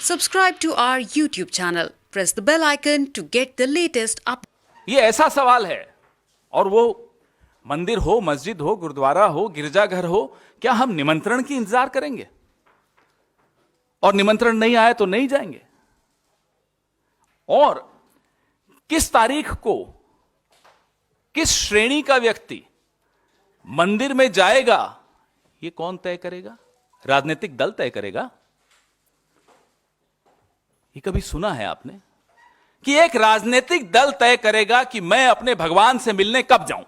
Subscribe to our YouTube channel. Press the bell icon to get the latest updates. ये ऐसा सवाल है, और वो मंदिर हो, मस्जिद हो, गुरुद्वारा हो, गिरजाघर हो, क्या हम निमंत्रण की इंतजार करेंगे और निमंत्रण नहीं आए तो नहीं जाएंगे? और किस तारीख को किस श्रेणी का व्यक्ति मंदिर में जाएगा, ये कौन तय करेगा? राजनीतिक दल तय करेगा। ये कभी सुना है आपने कि एक राजनीतिक दल तय करेगा कि मैं अपने भगवान से मिलने कब जाऊं,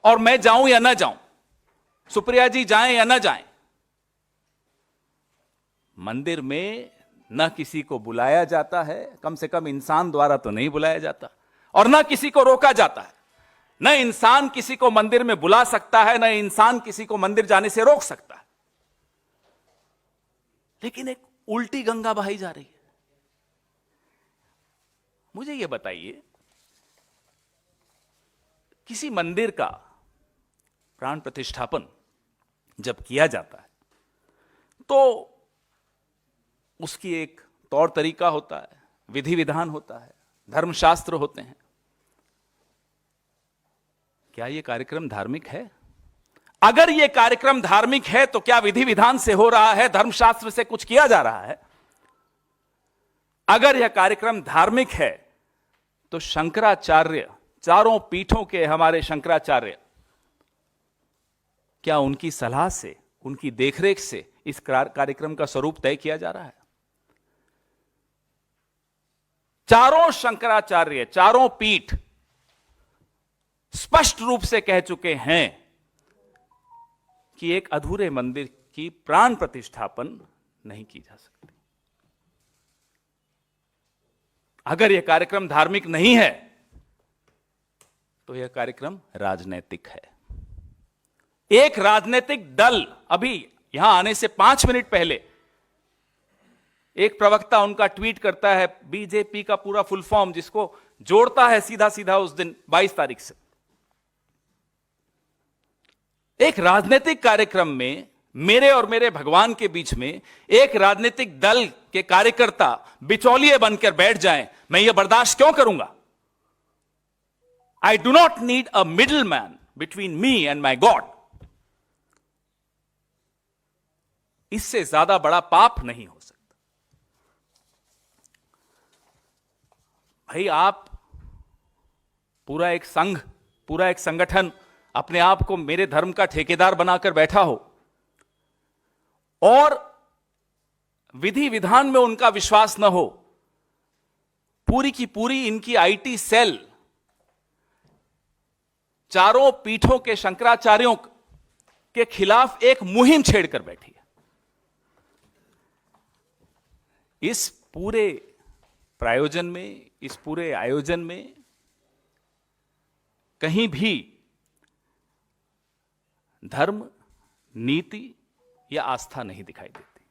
और मैं जाऊं या ना जाऊं, सुप्रिया जी जाएं या ना जाएं? मंदिर में न किसी को बुलाया जाता है, कम से कम इंसान द्वारा तो नहीं बुलाया जाता, और न किसी को रोका जाता है। न इंसान किसी को मंदिर में बुला सकता है, न इंसान किसी को मंदिर जाने से रोक सकता है। लेकिन एक उल्टी गंगा बहाई जा रही है। मुझे यह बताइए, किसी मंदिर का प्राण प्रतिष्ठापन जब किया जाता है तो उसकी एक तौर तरीका होता है, विधि विधान होता है, धर्मशास्त्र होते हैं। क्या यह कार्यक्रम धार्मिक है? अगर यह कार्यक्रम धार्मिक है तो क्या विधि विधान से हो रहा है, धर्मशास्त्र से कुछ किया जा रहा है? अगर यह कार्यक्रम धार्मिक है तो शंकराचार्य, चारों पीठों के हमारे शंकराचार्य, क्या उनकी सलाह से, उनकी देखरेख से इस कार्यक्रम का स्वरूप तय किया जा रहा है? चारों शंकराचार्य, चारों पीठ स्पष्ट रूप से कह चुके हैं कि एक अधूरे मंदिर की प्राण प्रतिष्ठापन नहीं की जा सकती। अगर यह कार्यक्रम धार्मिक नहीं है तो यह कार्यक्रम राजनैतिक है। एक राजनीतिक दल, अभी यहां आने से 5 मिनट पहले एक प्रवक्ता उनका ट्वीट करता है, बीजेपी का पूरा फुल फॉर्म, जिसको जोड़ता है सीधा सीधा उस दिन 22 तारीख से। एक राजनीतिक कार्यक्रम में मेरे और मेरे भगवान के बीच में एक राजनीतिक दल के कार्यकर्ता बिचौलिए बनकर बैठ जाएं, मैं यह बर्दाश्त क्यों करूंगा? I do not need a middle man between me and my God. इससे ज्यादा बड़ा पाप नहीं हो सकता। भाई, आप पूरा एक संघ, पूरा एक संगठन अपने आप को मेरे धर्म का ठेकेदार बनाकर बैठा हो, और विधि विधान में उनका विश्वास न हो, पूरी की पूरी इनकी आईटी सेल चारों पीठों के शंकराचार्यों के खिलाफ एक मुहिम छेड़कर बैठी है। इस पूरे प्रायोजन में, इस पूरे आयोजन में कहीं भी धर्म, नीति या आस्था नहीं दिखाई देती,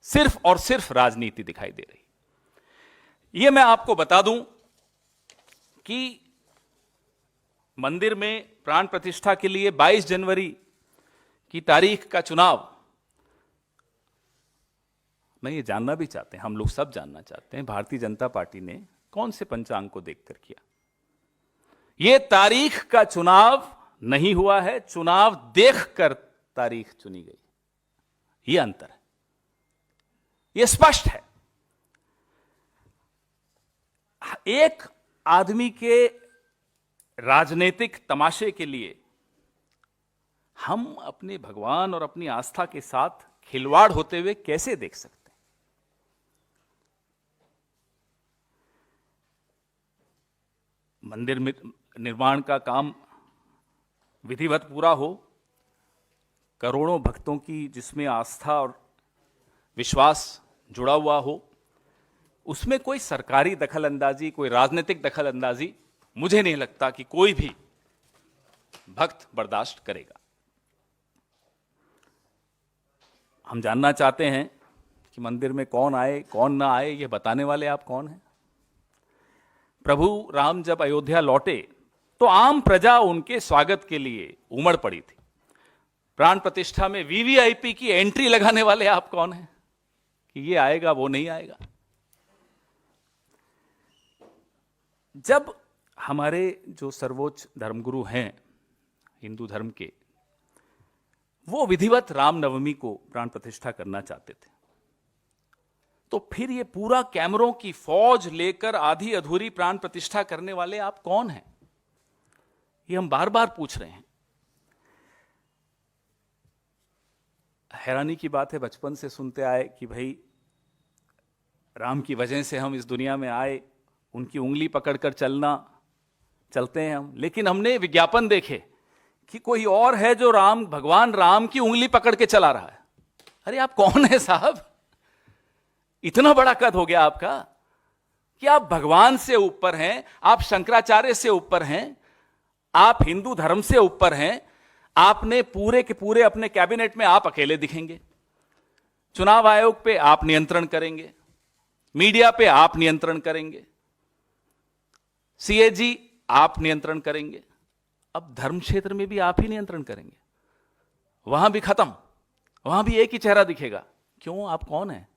सिर्फ और सिर्फ राजनीति दिखाई दे रही। यह मैं आपको बता दूं कि मंदिर में प्राण प्रतिष्ठा के लिए 22 जनवरी की तारीख का चुनाव, मैं ये जानना भी चाहते हैं, हम लोग सब जानना चाहते हैं, भारतीय जनता पार्टी ने कौन से पंचांग को देखकर किया? यह तारीख का चुनाव नहीं हुआ है, चुनाव देखकर तारीख चुनी गई। यह अंतर है, यह स्पष्ट है। एक आदमी के राजनीतिक तमाशे के लिए हम अपने भगवान और अपनी आस्था के साथ खिलवाड़ होते हुए कैसे देख सकते हैं? मंदिर में निर्माण का काम विधिवत पूरा हो, करोड़ों भक्तों की जिसमें आस्था और विश्वास जुड़ा हुआ हो, उसमें कोई सरकारी दखलंदाजी, कोई राजनीतिक दखलंदाजी मुझे नहीं लगता कि कोई भी भक्त बर्दाश्त करेगा। हम जानना चाहते हैं कि मंदिर में कौन आए, कौन ना आए, यह बताने वाले आप कौन हैं? प्रभु राम जब अयोध्या लौटे तो आम प्रजा उनके स्वागत के लिए उमड़ पड़ी थी। प्राण प्रतिष्ठा में वीवीआईपी की एंट्री लगाने वाले आप कौन हैं? कि ये आएगा वो नहीं आएगा। जब हमारे जो सर्वोच्च धर्मगुरु हैं हिंदू धर्म के, वो विधिवत रामनवमी को प्राण प्रतिष्ठा करना चाहते थे, तो फिर ये पूरा कैमरों की फौज लेकर आधी अधूरी प्राण प्रतिष्ठा करने वाले आप कौन हैं? ये हम बार बार पूछ रहे हैं। हैरानी की बात है, बचपन से सुनते आए कि भाई राम की वजह से हम इस दुनिया में आए, उनकी उंगली पकड़कर चलते हैं हम, लेकिन हमने विज्ञापन देखे कि कोई और है जो भगवान राम की उंगली पकड़ के चला रहा है। अरे आप कौन है साहब? इतना बड़ा कद हो गया आपका कि आप भगवान से ऊपर हैं, आप शंकराचार्य से ऊपर हैं, आप हिंदू धर्म से ऊपर हैं। आपने पूरे के पूरे अपने कैबिनेट में आप अकेले दिखेंगे, चुनाव आयोग पे आप नियंत्रण करेंगे, मीडिया पे आप नियंत्रण करेंगे, सीएजी आप नियंत्रण करेंगे, अब धर्म क्षेत्र में भी आप ही नियंत्रण करेंगे। वहां भी खत्म, वहां भी एक ही चेहरा दिखेगा। क्यों? आप कौन हैं?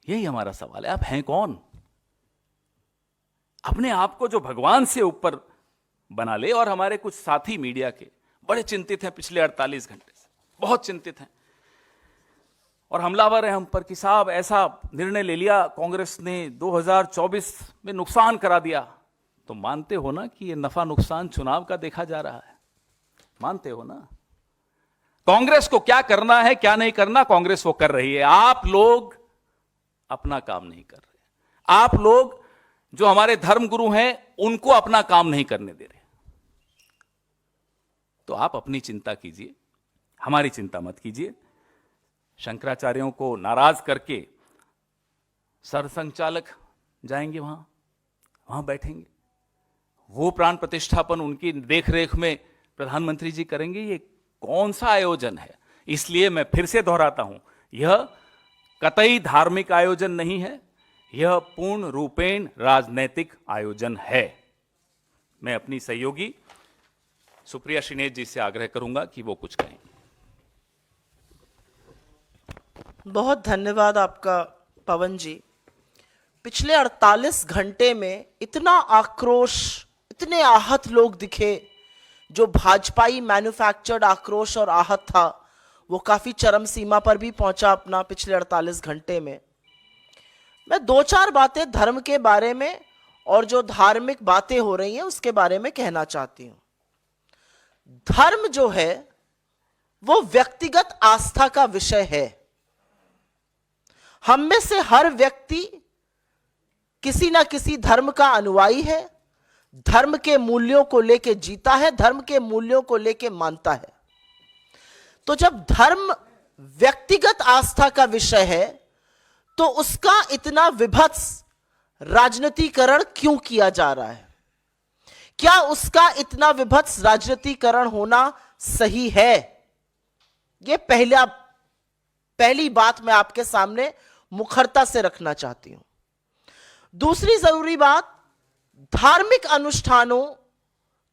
यही हमारा सवाल है, आप हैं कौन? अपने आप को जो भगवान से ऊपर बना ले। और हमारे कुछ साथी मीडिया के बड़े चिंतित हैं पिछले 48 घंटे से, बहुत चिंतित हैं और हमलावर हैं हम पर कि साहब ऐसा निर्णय ले लिया कांग्रेस ने, 2024 में नुकसान करा दिया। तो मानते हो ना कि ये नफा नुकसान चुनाव का देखा जा रहा है? मानते हो ना? कांग्रेस को क्या करना है क्या नहीं करना, कांग्रेस वो कर रही है। आप लोग अपना काम नहीं कर रहे। आप लोग जो हमारे धर्मगुरु हैं उनको अपना काम नहीं करने दे रहे। तो आप अपनी चिंता कीजिए, हमारी चिंता मत कीजिए। शंकराचार्यों को नाराज करके सरसंघचालक जाएंगे, वहां बैठेंगे, वो प्राण प्रतिष्ठापन उनकी देखरेख में प्रधानमंत्री जी करेंगे। ये कौन सा आयोजन है? इसलिए मैं फिर से दोहराता हूं, यह कतई धार्मिक आयोजन नहीं है, यह पूर्ण रूपेण राजनैतिक आयोजन है। मैं अपनी सहयोगी सुप्रिया श्रीनेश जी से आग्रह करूंगा कि वो कुछ कहें। बहुत धन्यवाद आपका पवन जी। पिछले 48 घंटे में इतना आक्रोश, इतने आहत लोग दिखे। जो भाजपाई मैन्युफैक्चर्ड आक्रोश और आहत था वो काफी चरम सीमा पर भी पहुंचा अपना पिछले 48 घंटे में। मैं 2-4 बातें धर्म के बारे में और जो धार्मिक बातें हो रही हैं उसके बारे में कहना चाहती हूं। धर्म जो है वो व्यक्तिगत आस्था का विषय है। हम में से हर व्यक्ति किसी ना किसी धर्म का अनुयायी है, धर्म के मूल्यों को लेके जीता है, धर्म के मूल्यों को लेके मानता है। तो जब धर्म व्यक्तिगत आस्था का विषय है तो उसका इतना विभत्स राजनीतिकरण क्यों किया जा रहा है? क्या उसका इतना विभत्स राजनीतिकरण होना सही है? यह पहली बात मैं आपके सामने मुखरता से रखना चाहती हूं। दूसरी जरूरी बात, धार्मिक अनुष्ठानों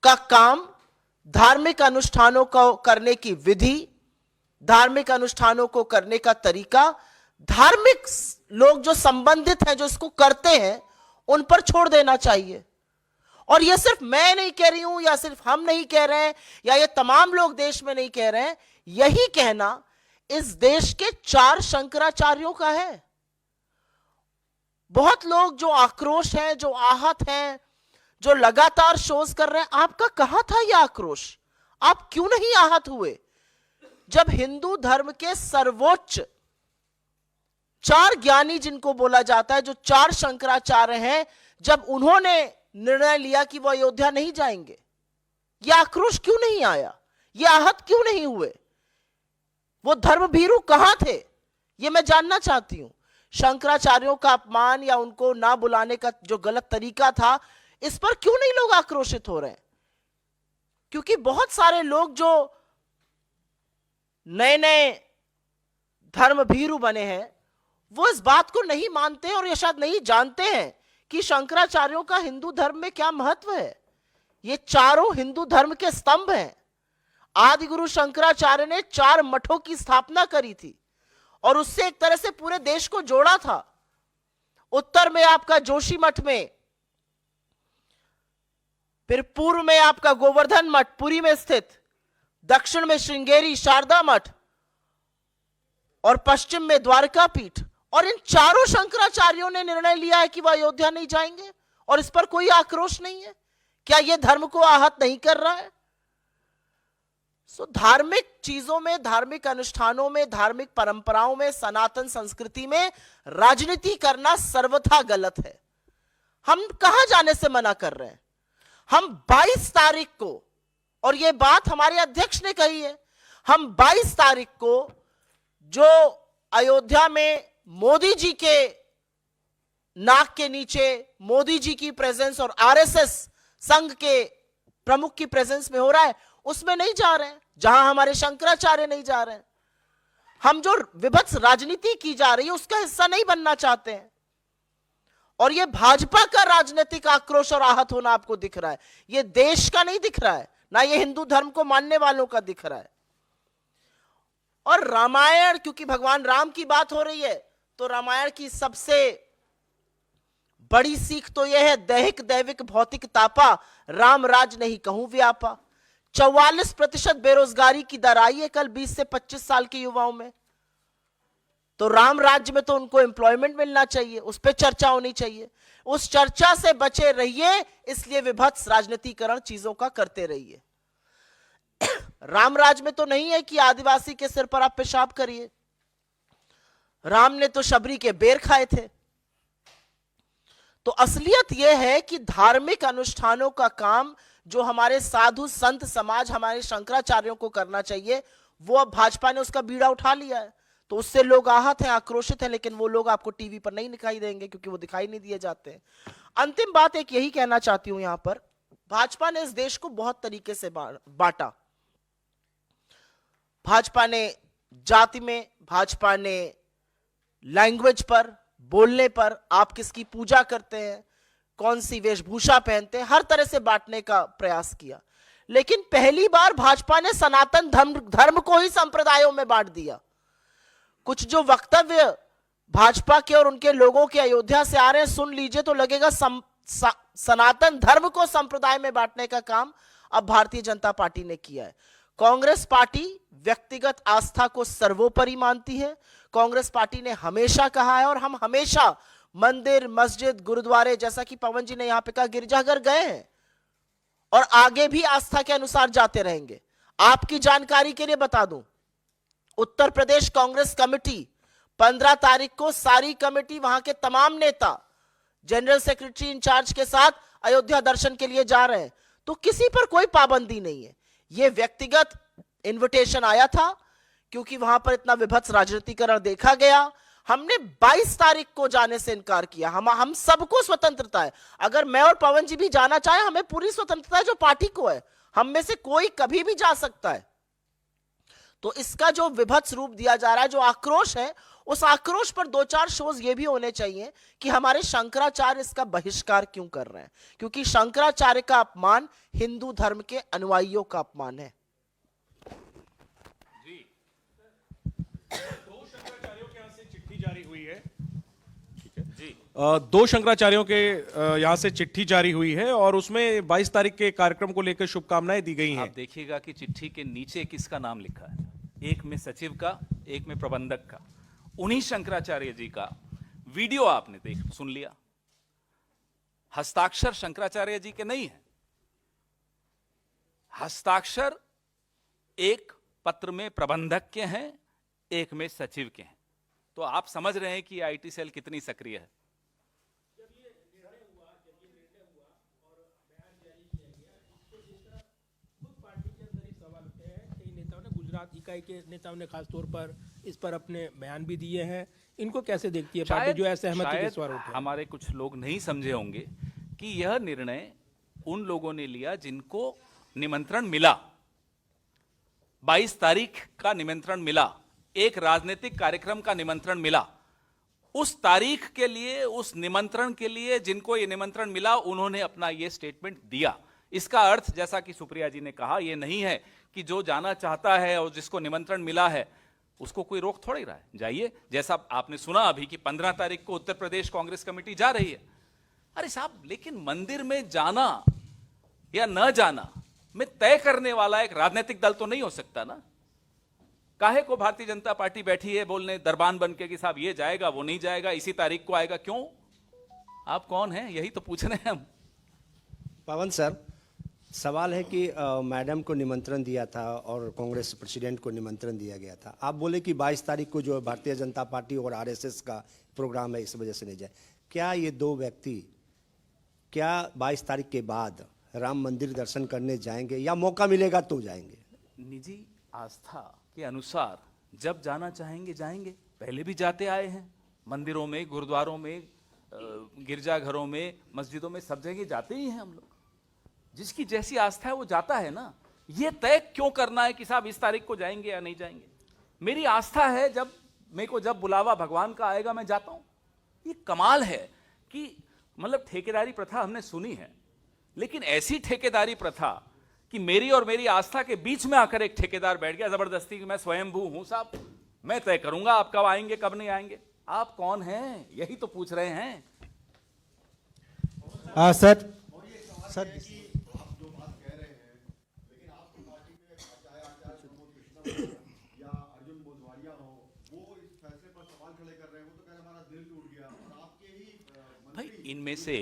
का काम, धार्मिक अनुष्ठानों को करने की विधि, धार्मिक अनुष्ठानों को करने का तरीका, धार्मिक लोग जो संबंधित हैं, जो इसको करते हैं, उन पर छोड़ देना चाहिए। और यह सिर्फ मैं नहीं कह रही हूं, या सिर्फ हम नहीं कह रहे हैं, या ये तमाम लोग देश में नहीं कह रहे हैं। यही कहना इस देश के 4 शंकराचार्यों का है। बहुत लोग जो आक्रोश हैं, जो आहत हैं, जो लगातार शोज कर रहे हैं, आपका कहां था यह आक्रोश? आप क्यों नहीं आहत हुए जब हिंदू धर्म के सर्वोच्च 4 ज्ञानी जिनको बोला जाता है, जो 4 शंकराचार्य हैं, जब उन्होंने निर्णय लिया कि वो अयोध्या नहीं जाएंगे? यह आक्रोश क्यों नहीं आया? ये आहत क्यों नहीं हुए? वो धर्मभीरू कहां थे? ये मैं जानना चाहती हूं। शंकराचार्यों का अपमान या उनको ना बुलाने का जो गलत तरीका था, इस पर क्यों नहीं लोग आक्रोशित हो रहे हैं? क्योंकि बहुत सारे लोग जो नए नए धर्मभीरू बने हैं वो इस बात को नहीं मानते और ये शायद नहीं जानते हैं कि शंकराचार्यों का हिंदू धर्म में क्या महत्व है। ये चारों हिंदू धर्म के स्तंभ हैं। आदि गुरु शंकराचार्य ने 4 मठों की स्थापना करी थी और उससे एक तरह से पूरे देश को जोड़ा था। उत्तर में आपका जोशीमठ में, फिर पूर्व में आपका गोवर्धन मठ पुरी में स्थित, दक्षिण में श्रृंगेरी शारदा मठ और पश्चिम में द्वारका पीठ। और इन चारों शंकराचार्यों ने निर्णय लिया है कि वह अयोध्या नहीं जाएंगे और इस पर कोई आक्रोश नहीं है। क्या यह धर्म को आहत नहीं कर रहा है? धार्मिक चीजों में, धार्मिक अनुष्ठानों में, धार्मिक परंपराओं में, सनातन संस्कृति में राजनीति करना सर्वथा गलत है। हम कहां जाने से मना कर रहे हैं? हम 22 तारीख को, और यह बात हमारे अध्यक्ष ने कही है, हम 22 तारीख को जो अयोध्या में मोदी जी के नाक के नीचे मोदी जी की प्रेजेंस और आरएसएस संघ के प्रमुख की प्रेजेंस में हो रहा है, उसमें नहीं जा रहे हैं। जहां हमारे शंकराचार्य नहीं जा रहे हैं, हम जो विभत्स राजनीति की जा रही है उसका हिस्सा नहीं बनना चाहते हैं। और यह भाजपा का राजनीतिक आक्रोश और आहत होना आपको दिख रहा है, यह देश का नहीं दिख रहा है, ना यह हिंदू धर्म को मानने वालों का दिख रहा है। और रामायण, क्योंकि भगवान राम की बात हो रही है, तो रामायण की सबसे बड़ी सीख तो यह है, दैहिक दैविक भौतिक तापा, राम राज नहीं कहूं व्यापा। 44% बेरोजगारी की दर आई है कल 20 से 25 साल के युवाओं में। तो राम राज्य में तो उनको एम्प्लॉयमेंट मिलना चाहिए, उस पर चर्चा होनी चाहिए। उस चर्चा से बचे रहिए, इसलिए विभत्स राजनीतिकरण चीजों का करते रहिए। राम राज में तो नहीं है कि आदिवासी के सिर पर आप पेशाब करिए। राम ने तो शबरी के बेर खाए थे। तो असलियत यह है कि धार्मिक अनुष्ठानों का काम जो हमारे साधु संत समाज, हमारे शंकराचार्यों को करना चाहिए, वो अब भाजपा ने उसका बीड़ा उठा लिया है। तो उससे लोग आहत हैं, आक्रोशित हैं, लेकिन वो लोग आपको टीवी पर नहीं दिखाई देंगे क्योंकि वो दिखाई नहीं दिए जाते हैं। अंतिम बात एक यही कहना चाहती हूं, यहां पर भाजपा ने इस देश को बहुत तरीके से बांटा। भाजपा ने जाति में, भाजपा ने लैंग्वेज पर, बोलने पर, आप किसकी पूजा करते हैं, कौन सी वेशभूषा पहनते हैं, हर तरह से बांटने का प्रयास किया। लेकिन पहली बार भाजपा ने सनातन धर्म को ही संप्रदायों में बांट दिया। कुछ जो वक्तव्य भाजपा के और उनके लोगों के अयोध्या से आ रहे हैं, सुन लीजिए तो लगेगा सनातन धर्म को संप्रदाय में बांटने का काम अब भारतीय जनता पार्टी ने किया है। कांग्रेस पार्टी व्यक्तिगत आस्था को सर्वोपरि मानती है। कांग्रेस पार्टी ने हमेशा कहा है, और हम हमेशा मंदिर, मस्जिद, गुरुद्वारे, जैसा कि पवन जी ने यहां पे कहा, गिरजाघर गए हैं और आगे भी आस्था के अनुसार जाते रहेंगे। आपकी जानकारी के लिए बता दूं, उत्तर प्रदेश कांग्रेस कमेटी 15 तारीख को सारी कमेटी, वहां के तमाम नेता जनरल सेक्रेटरी इंचार्ज के साथ अयोध्या दर्शन के लिए जा रहे हैं। तो किसी पर कोई पाबंदी नहीं है। यह व्यक्तिगत इनविटेशन आया था क्योंकि वहां पर इतना विभत्स राजनीतिकरण देखा गया। हमने 22 तारीख को जाने से इनकार किया। हम सबको स्वतंत्रता है, अगर मैं और पवन जी भी जाना चाहे, हमें पूरी स्वतंत्रता है जो पार्टी को है। हम में से कोई कभी भी जा सकता है। तो इसका जो विभत्स रूप दिया जा रहा है, जो आक्रोश है, उस आक्रोश पर 2-4 शोज ये भी होने चाहिए कि हमारे शंकराचार्य इसका बहिष्कार क्यों कर रहे हैं, क्योंकि शंकराचार्य का अपमान हिंदू धर्म के अनुयायियों का अपमान है। जी, 2 शंकराचार्यों के यहां से चिट्ठी जारी हुई है। ठीक है जी, 2 शंकराचार्यों के यहां से चिट्ठी जारी हुई है और उसमें 22 तारीख के कार्यक्रम को लेकर शुभकामनाएं दी गई हैं। आप देखिएगा कि चिट्ठी के नीचे किसका नाम लिखा है, एक में सचिव का, एक में प्रबंधक का। उन्हीं शंकराचार्य जी का वीडियो आपने सुन लिया। हस्ताक्षर शंकराचार्य जी के नहीं है, हस्ताक्षर एक पत्र में प्रबंधक के हैं, एक में सचिव के हैं। तो आप समझ रहे हैं कि आईटी सेल कितनी सक्रिय है। गुजरात इकाई के नेताओं ने खास तौर पर इस पर अपने बयान भी दिए हैं। इनको कैसे देखती है पार्टी जो ऐसे सहमति के सवाल उठे? हमारे कुछ लोग नहीं समझे होंगे कि यह निर्णय उन लोगों ने लिया जिनको निमंत्रण मिला। 22 तारीख का निमंत्रण मिला, एक राजनीतिक कार्यक्रम का निमंत्रण मिला। उस तारीख के लिए, उस निमंत्रण के लिए जिनको यह निमंत्रण मिला, उन्होंने अपना यह स्टेटमेंट दिया। इसका अर्थ, जैसा कि सुप्रिया जी ने कहा, यह नहीं है कि जो जाना चाहता है और जिसको निमंत्रण मिला है उसको कोई रोक थोड़ी रहा है, जाइए। जैसा आपने सुना अभी कि 15 तारीख को उत्तर प्रदेश कांग्रेस कमेटी जा रही है। अरे साहब, लेकिन मंदिर में जाना या न जाना में तय करने वाला एक राजनीतिक दल तो नहीं हो सकता ना। काहे को भारतीय जनता पार्टी बैठी है बोलने दरबान बन के कि साहब ये जाएगा, वो नहीं जाएगा, इसी तारीख को आएगा? क्यों? आप कौन हैं? यही तो पूछ रहे हैं हम। पवन सर, सवाल है कि मैडम को निमंत्रण दिया था और कांग्रेस प्रेसिडेंट को निमंत्रण दिया गया था। आप बोले कि 22 तारीख को जो भारतीय जनता पार्टी और आरएसएस का प्रोग्राम है, इस वजह से नहीं जाए। क्या ये दो व्यक्ति क्या 22 तारीख के बाद राम मंदिर दर्शन करने जाएंगे या मौका मिलेगा तो जाएंगे? निजी आस्था के अनुसार जब जाना चाहेंगे जाएंगे। पहले भी जाते आए हैं, मंदिरों में, गुरुद्वारों में, गिरजाघरों में, मस्जिदों में, सब जगह जाते ही हैं हम लोग। जिसकी जैसी आस्था है वो जाता है ना। ये तय क्यों करना है कि साहब इस तारीख को जाएंगे या नहीं जाएंगे? मेरी आस्था है, जब मेरे को जब बुलावा भगवान का आएगा मैं जाता हूं। ये कमाल है कि मतलब ठेकेदारी प्रथा हमने सुनी है, लेकिन ऐसी ठेकेदारी प्रथा कि मेरी और मेरी आस्था के बीच में आकर एक ठेकेदार बैठ गया जबरदस्ती कि मैं स्वयंभू हूं साहब, मैं तय करूंगा आप कब आएंगे कब नहीं आएंगे। आप कौन हैं? यही तो पूछ रहे हैं। सर भाई इनमें से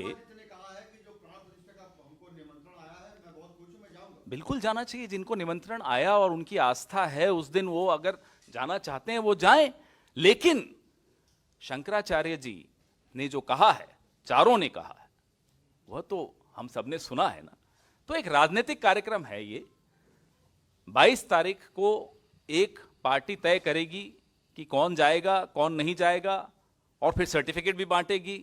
बिल्कुल जाना चाहिए जिनको निमंत्रण आया और उनकी आस्था है, उस दिन वो अगर जाना चाहते हैं वो जाएं। लेकिन शंकराचार्य जी ने जो कहा है, चारों ने कहा है, वह तो हम सबने सुना है ना। तो एक राजनीतिक कार्यक्रम है ये। 22 तारीख को एक पार्टी तय करेगी कि कौन जाएगा कौन नहीं जाएगा, और फिर सर्टिफिकेट भी बांटेगी।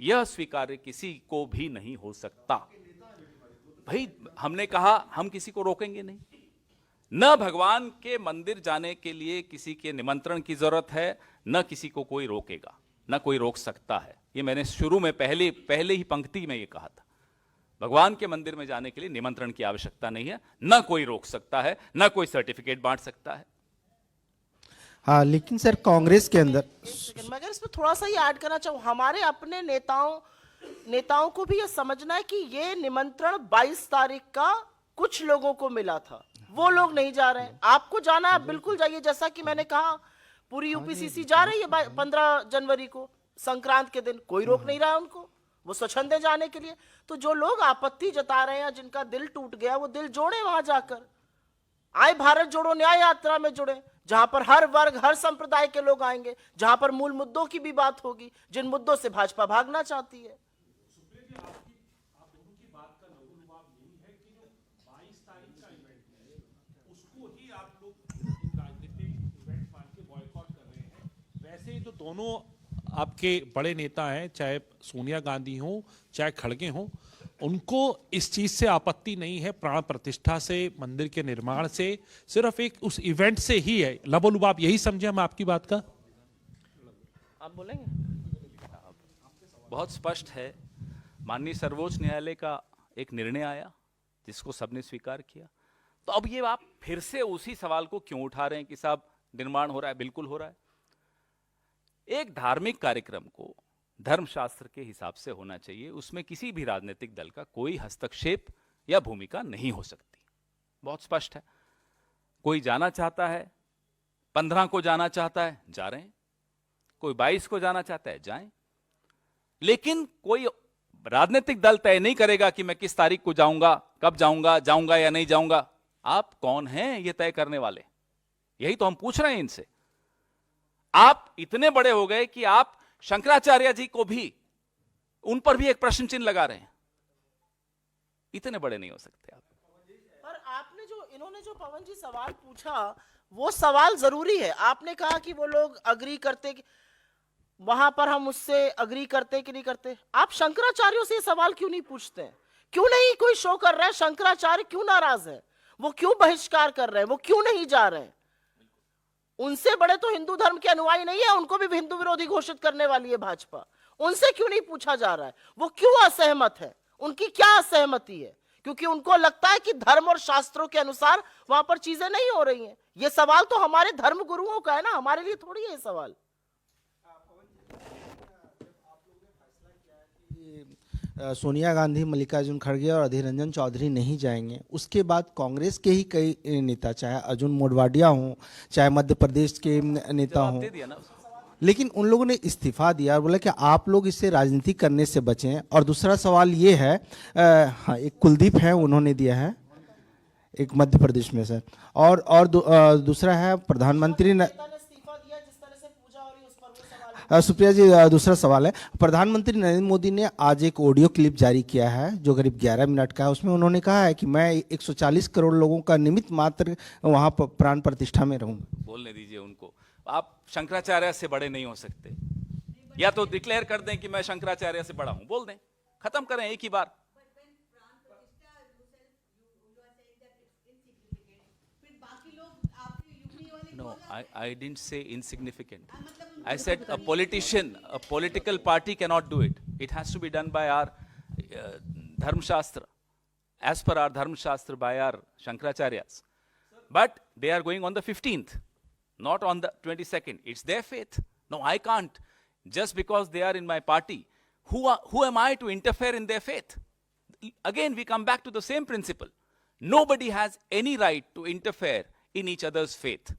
यह स्वीकार्य किसी को भी नहीं हो सकता। भाई हमने कहा हम किसी को रोकेंगे नहीं। न भगवान के मंदिर जाने के लिए किसी के निमंत्रण की जरूरत है, न किसी को कोई रोकेगा, न कोई रोक सकता है। ये मैंने शुरू में पहले ही पंक्ति में ये कहा था। भगवान के मंदिर में जाने के लिए निमंत्रण की आवश्यकता नहीं है, न कोई रोक सकता है, न कोई सर्टिफिकेट बांट सकता है। हाँ, लेकिन सर कांग्रेस के अंदर मैं अगर इसमें थोड़ा सा ही ऐड करना चाहूँ, हमारे अपने नेताओं को भी ये समझना है कि ये निमंत्रण 22 तारीख का कुछ लोगों को मिला था, वो लोग नहीं जा रहे हैं। आपको जाना है आप बिल्कुल जाइए। जैसा कि मैंने कहा, पूरी यूपीसीसी जा रही है 15 जनवरी को, संक्रांत के दिन, कोई रोक नहीं रहा है उनको, वो स्वच्छंदे जाने के लिए। तो जो लोग आपत्ति जता रहे हैं, जिनका दिल टूट गया, वो दिल जोड़े वहां जाकर। आए भारत जोड़ो न्याय यात्रा में जुड़े, जहां पर हर वर्ग हर संप्रदाय के लोग आएंगे, जहां पर मूल मुद्दों की भी बात होगी, जिन मुद्दों से भाजपा भागना चाहती है। वैसे जो दोनों आपके बड़े नेता हैं, चाहे सोनिया गांधी हो चाहे खड़गे हो, उनको इस चीज से आपत्ति नहीं है, प्राण प्रतिष्ठा से, मंदिर के निर्माण से, सिर्फ एक उस इवेंट से ही है। लबोलुबाब यही समझे हम आपकी बात का? आप बोलेंगे? बहुत स्पष्ट है। माननीय सर्वोच्च न्यायालय का एक निर्णय आया जिसको सबने स्वीकार किया। तो अब ये आप फिर से उसी सवाल को क्यों उठा रहे हैं कि साहब निर्माण हो रहा है? बिल्कुल हो रहा है। एक धार्मिक कार्यक्रम को धर्मशास्त्र के हिसाब से होना चाहिए, उसमें किसी भी राजनीतिक दल का कोई हस्तक्षेप या भूमिका नहीं हो सकती। बहुत स्पष्ट है। कोई जाना चाहता है, 15 को जाना चाहता है, जा रहे हैं। कोई 22 को जाना चाहता है, जाएं। लेकिन कोई राजनीतिक दल तय नहीं करेगा कि मैं किस तारीख को जाऊंगा, कब जाऊंगा या नहीं जाऊंगा। आप कौन हैं ये तय करने वाले? यही तो हम पूछ रहे हैं इनसे। आप इतने बड़े हो गए कि आप शंकराचार्य जी को भी, उन पर भी एक प्रश्न चिन्ह लगा रहे हैं। इतने बड़े नहीं हो सकते आप। पर आपने इन्होंने जो पवन जी सवाल पूछा, वो सवाल जरूरी है। आपने कहा कि वो लोग अग्री करते, वहां पर हम उससे अग्री करते कि नहीं करते। आप शंकराचार्यों से सवाल क्यों नहीं पूछते हैं? क्यों नहीं कोई शो कर रहा है? शंकराचार्य क्यों नाराज है? वो क्यों बहिष्कार कर रहे हैं? वो क्यों नहीं जा रहे हैं? उनसे बड़े तो हिंदू धर्म के अनुयायी नहीं है, उनको भी हिंदू विरोधी घोषित करने वाली है भाजपा। उनसे क्यों नहीं पूछा जा रहा है? वो क्यों असहमत है? उनकी क्या असहमति है? क्योंकि उनको लगता है कि धर्म और शास्त्रों के अनुसार वहां पर चीजें नहीं हो रही हैं। ये सवाल तो हमारे धर्म गुरुओं का है ना, हमारे लिए थोड़ी है ये सवाल। सोनिया गांधी, मल्लिकार्जुन खड़गे और अधीर रंजन चौधरी नहीं जाएंगे, उसके बाद कांग्रेस के ही कई नेता, चाहे अर्जुन मोढवाडिया हों, चाहे मध्य प्रदेश के नेता हों, दे दिया ना। लेकिन उन लोगों ने इस्तीफा दिया और बोला कि आप लोग इससे राजनीति करने से बचें। और दूसरा सवाल ये है, हाँ, एक कुलदीप है, उन्होंने दिया है एक मध्य प्रदेश में सर, और दूसरा है प्रधानमंत्री ने सुप्रिया जी, दूसरा सवाल है, प्रधानमंत्री नरेंद्र मोदी ने आज एक ऑडियो क्लिप जारी किया है जो करीब 11 मिनट का है। उसमें उन्होंने कहा है कि मैं 140 करोड़ लोगों का निमित्त मात्र वहां पर प्राण प्रतिष्ठा में रहूंगा। बोलने दीजिए उनको। आप शंकराचार्य से बड़े नहीं हो सकते, या तो डिक्लेयर कर दें कि मैं शंकराचार्य से बड़ा हूं, बोल दें, खत्म करें एक ही बार। No, I didn't say insignificant. I said a politician, a political party cannot do it. It has to be done by our Dharma Shastra, as per our Dharma Shastra by our Shankaracharyas. But they are going on the 15th, not on the 22nd. It's their faith. No, I can't. Just because they are in my party, who am I to interfere in their faith? Again, we come back to the same principle. Nobody has any right to interfere in each other's faith.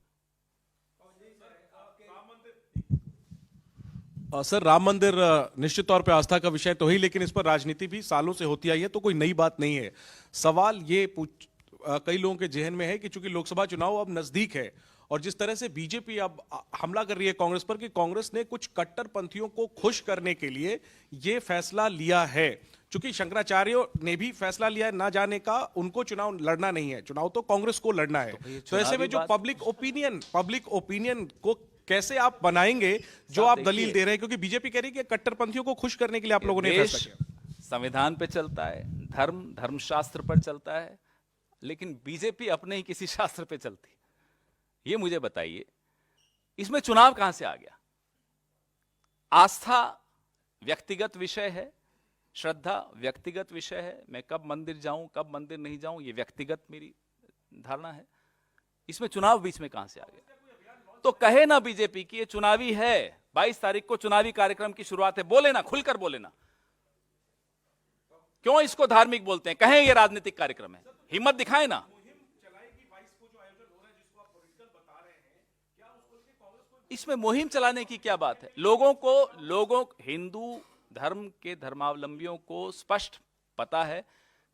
Sir, Ram मंदिर निश्चित तौर पे आस्था का विषय तो ही, लेकिन इस पर राजनीति भी सालों से होती आई है, तो कोई नई बात नहीं है। सवाल ये कई लोगों के जहन में है कि चूंकि लोकसभा चुनाव अब नजदीक है और जिस तरह से बीजेपी अब हमला कर रही है कांग्रेस पर, कि कांग्रेस ने कुछ कट्टरपंथियों को खुश करने के लिए ये फैसला लिया है। चूंकि शंकराचार्यों ने भी फैसला लिया है ना जाने का, उनको चुनाव लड़ना नहीं है, चुनाव तो कांग्रेस को लड़ना है। तो ऐसे में जो पब्लिक ओपिनियन को कैसे आप बनाएंगे जो आप दलील दे रहे हैं, क्योंकि बीजेपी कह रही है कि कट्टरपंथियों को खुश करने के लिए आप लोगों ने फैसला किया। संविधान पे चलता है, धर्मशास्त्र पर चलता है, लेकिन बीजेपी अपने ही किसी शास्त्र पे चलती है। ये मुझे बताइए, इसमें चुनाव कहां से आ गया? आस्था व्यक्तिगत विषय है, श्रद्धा व्यक्तिगत विषय है। मैं कब मंदिर जाऊं, कब मंदिर नहीं जाऊं, ये व्यक्तिगत मेरी धारणा है। इसमें चुनाव बीच में कहां से आ गया? तो कहे ना बीजेपी कि ये चुनावी है, 22 तारीख को चुनावी कार्यक्रम की शुरुआत है, बोले ना, खुलकर बोले ना। क्यों इसको धार्मिक बोलते हैं? कहें ये राजनीतिक कार्यक्रम है, हिम्मत दिखाए ना। इसमें मुहिम चलाने की क्या बात है? लोगों हिंदू धर्म के धर्मावलंबियों को स्पष्ट पता है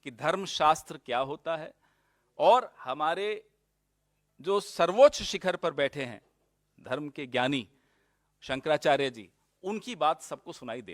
कि धर्मशास्त्र क्या होता है, और हमारे जो सर्वोच्च शिखर पर बैठे हैं धर्म के ज्ञानी शंकराचार्य जी, उनकी बात सबको सुनाई दे रही है।